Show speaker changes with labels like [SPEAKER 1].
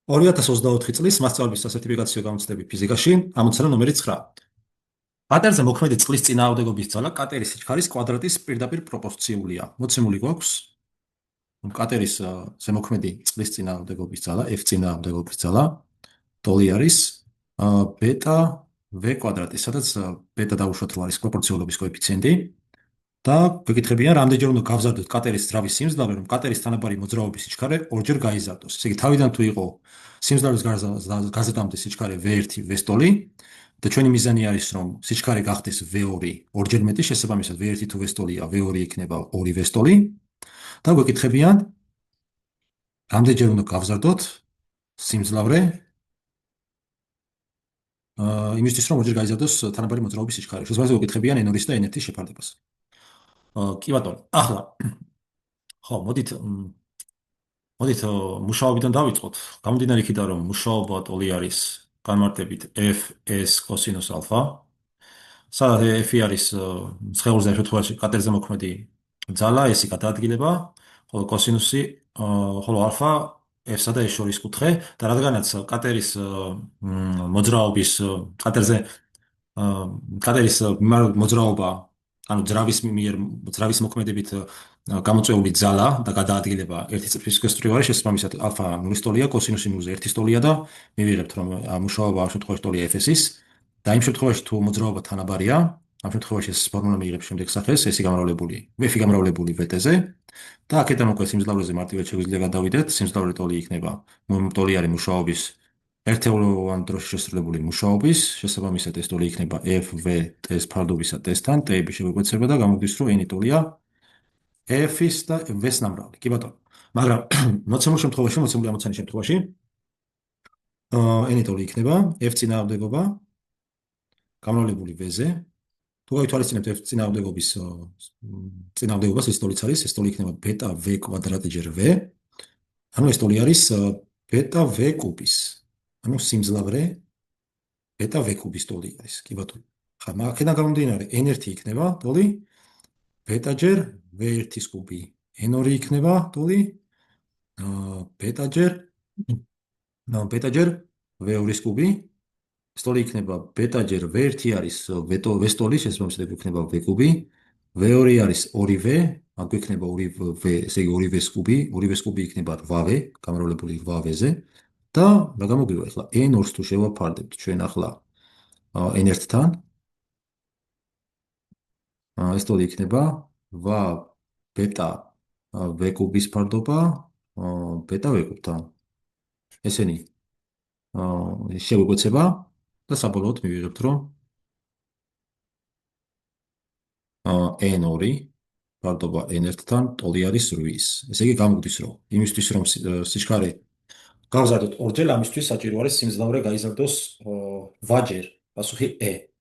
[SPEAKER 1] 2024 წლის მასწავლებლის სასერტიფიკაციო გამოცდები ფიზიკაში ამოცანა ნომერი 9. კატერზე მოქმედი წყლის წინააღმდეგობის ძალა კატერის სიჩქარის კვადრატის პირდაპირ პროპორციულია. მოცემული გვაქვს კატერის ზემოქმედი წყლის წინააღმდეგობის ძალა, F წინააღმდეგობის ძალა, ტოლი არის ბეტა V კვადრატი, სადაც ბეტა დაუშვათ რომ არის პროპორციულობის კოეფიციენტი. და გვეკითხებიან, რამდენჯერ უნდა გავზარდოთ კატერის ძრავის სიმძლავრე, რომ კატერის თანაბარი მოძრაობის სიჩქარე ორჯერ გაიზარდოს. ესე იგი, თავიდან თუ იყო სიმძლავრის გაზრდამდე სიჩქარე V1 V-სტოლი და ჩვენი მიზანი არის, რომ სიჩქარე გახდეს V2 ორჯერ მეტი, შესაბამისად V1 თუ V-სტოლია, V2 იქნება 2 V-სტოლი და გვეკითხებიან, რამდენჯერ უნდა გავზარდოთ სიმძლავრე იმისთვის, რომ ორჯერ გაიზარდოს თანაბარი მოძრაობის სიჩქარე. შესაბამისად გვეკითხებიან N2-ის და N1-ის შეფარდებას. კი ბატონო, ახლა ხო, მოდით მუშაობიდან დავიწყოთ. გამომდინარე იქიდან, რომ მუშაობა ტოლი არის განმარტებით F(S) კოსინუს ალფა. სადაც F არის სხეულზე შემთხვევაში კატერზე მოქმედი ძალა, S-ი გადაადგილება, ხოლო კოსინუსი, ხოლო ალფა F-სა და S შორის კუთხე და რადგანაც კატერის მოძრაობის კატერის მოძრაობა ანუ ძრავის მოქმედებით გამოწვეული ძალა და გადაადგილება ერთი წრფის სქესტრივ არის, შესაბამისად ალფა 0 სტოლია, კოსინუსი 0-ზე 1 სტოლია და მივიღებთ, რომ მუშაობა ამ შემთხვევაში ტოლია F-ის და იმ შემთხვევაში თუ მოძრაობა თანაბარია, ამ შემთხვევაში ეს ფორმულა მიიღებს შემდეგ სახეს, F-ი გამრავლებული VT-ზე და აქედან უკვე სიმძლავრეზე მარტივად შეგვიძლია გადავიდეთ, სიმძლავრე ტოლი იქნება, ტოლი არის მუშაობის ერთეულოვან დროში შესრულებული მუშაობის, შესაბამისად ეს ტოლი იქნება FV ტეს ფარდობისა ტესთან, ტები შეგვეკვეცება და გამოდის, რომ n ტოლია F-ის და V-ს ნამრავლი. კი ბატონო. მაგრამ მოცემული ამოცანის შემთხვევაში n ტოლი იქნება F წინააღმდეგობა გამრავლებული V-ზე. თუ გავითვალისწინებთ F წინააღმდეგობას, ეს ტოლიც არის, ეს ტოლი იქნება ბეტა V კვადრატი ჯერ V. ანუ ეს ტოლი არის ბეტა V კუბის. ანუ სიმძლავრე ბეტა V კუბის ტოლი არის, კი ბატონო. ხა, აქედან გამომდინარე, N1 იქნება ტოლი, ბეტა ჯერ V1-ის კუბი, N2 იქნება ტოლი, ბეტა ჯერ V2-ის კუბი, ეს ტოლი იქნება ბეტა ჯერ V1 არის V-სტოლი, შესაბამისად იქნება V კუბი, V2 არის 2V, აქ იქნება 2V, ესე იგი 2V-ის კუბი, 2V-ის კუბი იქნება 8V, გამრავლებული 8V-ზე. და რა გამოგვივა ახლა N2-ს თუ შევაფარდებთ ჩვენ ახლა N1-თან, ეს ტოლი იქნება V ბეტა V კუბის ფარდობა ბეტა V კუბთან. ესენი შეგვეკვეცება და საბოლოოდ მივიღებთ, რომ N2 ფარდობა N1-თან ტოლი არის 8-ის. ესე იგი გამოდის, რომ იმისთვის რომ სიჩქარე გავზარდოთ ორჯერ, ამისთვის საჭირო არის სიმძლავრე გაიზარდოს 8-ჯერ. პასუხი E.